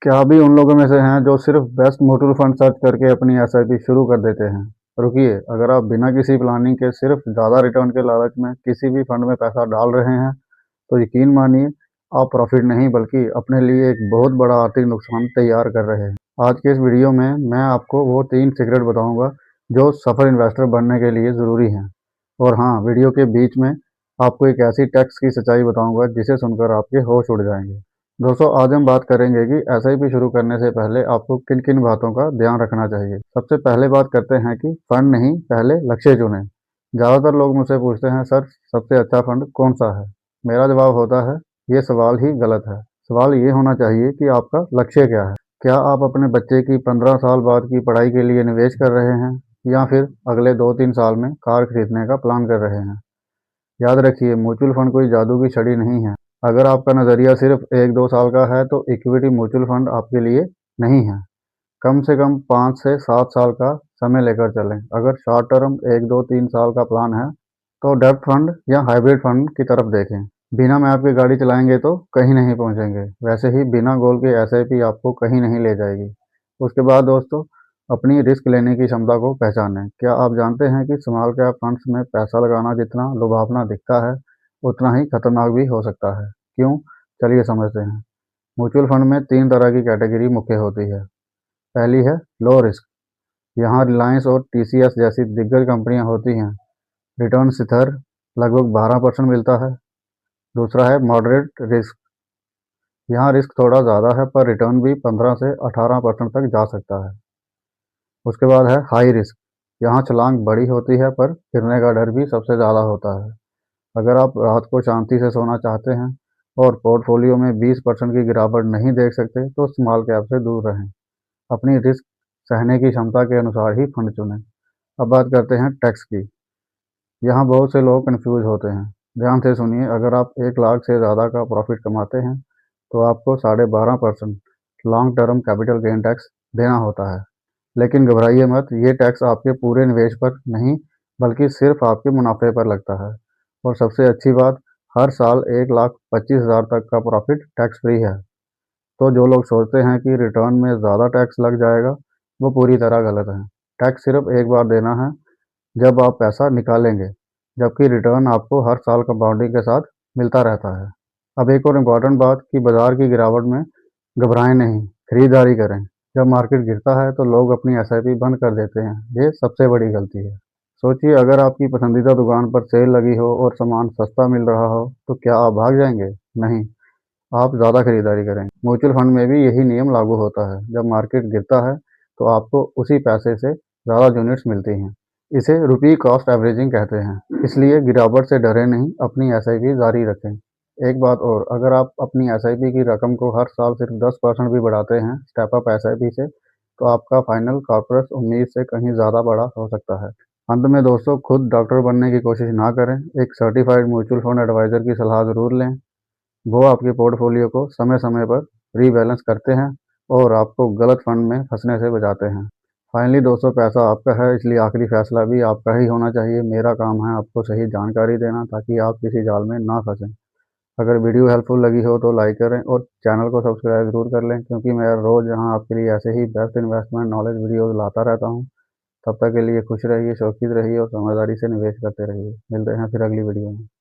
क्या आप भी उन लोगों में से हैं जो सिर्फ बेस्ट म्यूचुअल फंड सर्च करके अपनी एसआईपी शुरू कर देते हैं? रुकिए, अगर आप बिना किसी प्लानिंग के सिर्फ ज़्यादा रिटर्न के लालच में किसी भी फंड में पैसा डाल रहे हैं, तो यकीन मानिए आप प्रॉफिट नहीं बल्कि अपने लिए एक बहुत बड़ा आर्थिक नुकसान तैयार कर रहे हैं। आज के इस वीडियो में मैं आपको वो 3 सीक्रेट बताऊंगा जो सफल इन्वेस्टर बनने के लिए ज़रूरी हैं। और हाँ, वीडियो के बीच में आपको एक ऐसी टैक्स की सच्चाई बताऊंगा जिसे सुनकर आपके होश उड़ जाएंगे। दोस्तों, आज हम बात करेंगे कि एसआईपी शुरू करने से पहले आपको किन किन बातों का ध्यान रखना चाहिए। सबसे पहले बात करते हैं कि फंड नहीं, पहले लक्ष्य चुनें। ज़्यादातर लोग मुझसे पूछते हैं, सर सबसे अच्छा फंड कौन सा है? मेरा जवाब होता है, ये सवाल ही गलत है। सवाल ये होना चाहिए कि आपका लक्ष्य क्या है। क्या आप अपने बच्चे की 15 साल बाद की पढ़ाई के लिए निवेश कर रहे हैं, या फिर अगले 2-3 साल में कार खरीदने का प्लान कर रहे हैं? याद रखिए, म्यूचुअल फंड कोई जादू की छड़ी नहीं है। अगर आपका नज़रिया सिर्फ 1-2 साल का है तो इक्विटी म्यूचुअल फंड आपके लिए नहीं है। कम से कम 5 से 7 साल का समय लेकर चलें। अगर शॉर्ट टर्म 1-2-3 साल का प्लान है तो डेब्ट फंड या हाइब्रिड फंड की तरफ देखें। बिना मैप की गाड़ी चलाएंगे तो कहीं नहीं पहुंचेंगे। वैसे ही बिना गोल के एसआईपी आपको कहीं नहीं ले जाएगी। उसके बाद दोस्तों, अपनी रिस्क लेने की क्षमता को पहचानें। क्या आप जानते हैं कि स्मॉल कैप फंड्स में पैसा लगाना जितना लुभावना दिखता है, उतना ही खतरनाक भी हो सकता है? क्यों? चलिए समझते हैं। म्यूचुअल फंड में 3 तरह की कैटेगरी मुख्य होती है। पहली है लो रिस्क। यहाँ रिलायंस और टीसीएस जैसी दिग्गज कंपनियां होती हैं। रिटर्न स्थिर लगभग 12% मिलता है। दूसरा है मॉडरेट रिस्क। यहाँ रिस्क थोड़ा ज़्यादा है पर रिटर्न भी 15 से 18% तक जा सकता है। उसके बाद है हाई रिस्क। यहाँ छलांग बड़ी होती है पर गिरने का डर भी सबसे ज़्यादा होता है। अगर आप रात को शांति से सोना चाहते हैं और पोर्टफोलियो में 20% की गिरावट नहीं देख सकते तो स्मॉल कैप से दूर रहें। अपनी रिस्क सहने की क्षमता के अनुसार ही फंड चुनें। अब बात करते हैं टैक्स की। यहाँ बहुत से लोग कंफ्यूज होते हैं। ध्यान से सुनिए, अगर आप 1 लाख से ज़्यादा का प्रॉफिट कमाते हैं तो आपको 12.5% long term capital gain tax देना होता है। लेकिन घबराइए मत, ये टैक्स आपके पूरे निवेश पर नहीं बल्कि सिर्फ आपके मुनाफे पर लगता है। और सबसे अच्छी बात, हर साल 1,25,000 तक का प्रॉफिट टैक्स फ्री है। तो जो लोग सोचते हैं कि रिटर्न में ज़्यादा टैक्स लग जाएगा, वो पूरी तरह गलत है। टैक्स सिर्फ एक बार देना है, जब आप पैसा निकालेंगे, जबकि रिटर्न आपको हर साल कंपाउंडिंग के साथ मिलता रहता है। अब एक और इम्पॉर्टेंट बात कि बाजार की गिरावट में घबराएं नहीं, खरीदारी करें। जब मार्केट गिरता है तो लोग अपनी एसआईपी बंद कर देते हैं। ये सबसे बड़ी गलती है। सोचिए, अगर आपकी पसंदीदा दुकान पर सेल लगी हो और सामान सस्ता मिल रहा हो तो क्या आप भाग जाएंगे? नहीं, आप ज़्यादा खरीदारी करेंगे। म्यूचुअल फंड में भी यही नियम लागू होता है। जब मार्केट गिरता है तो आपको उसी पैसे से ज़्यादा यूनिट्स मिलती हैं। इसे रुपी कॉस्ट एवरेजिंग कहते हैं। इसलिए गिरावट से डरे नहीं, अपनी एसआईपी जारी रखें। एक बात और, अगर आप अपनी एसआईपी की रकम को हर साल सिर्फ 10% भी बढ़ाते हैं स्टेप अप एसआईपी से, तो आपका फाइनल कॉर्पस उम्मीद से कहीं ज़्यादा बड़ा हो सकता है। अंत में दोस्तों, खुद डॉक्टर बनने की कोशिश ना करें। एक सर्टिफाइड म्यूचुअल फंड एडवाइज़र की सलाह ज़रूर लें। वो आपके पोर्टफोलियो को समय समय पर रीबैलेंस करते हैं और आपको गलत फंड में फंसने से बचाते हैं। फाइनली दोस्तों, पैसा आपका है, इसलिए आखिरी फैसला भी आपका ही होना चाहिए। मेरा काम है आपको सही जानकारी देना ताकि आप किसी जाल में ना फंसें। अगर वीडियो हेल्पफुल लगी हो तो लाइक करें और चैनल को सब्सक्राइब ज़रूर कर लें, क्योंकि मैं रोज़ यहाँ आपके लिए ऐसे ही बेस्ट इन्वेस्टमेंट नॉलेज वीडियोज़ लाता रहता हूँ। तब तक के लिए खुश रहिए, सुरक्षित रहिए और समझदारी से निवेश करते रहिए। मिलते हैं फिर अगली वीडियो में।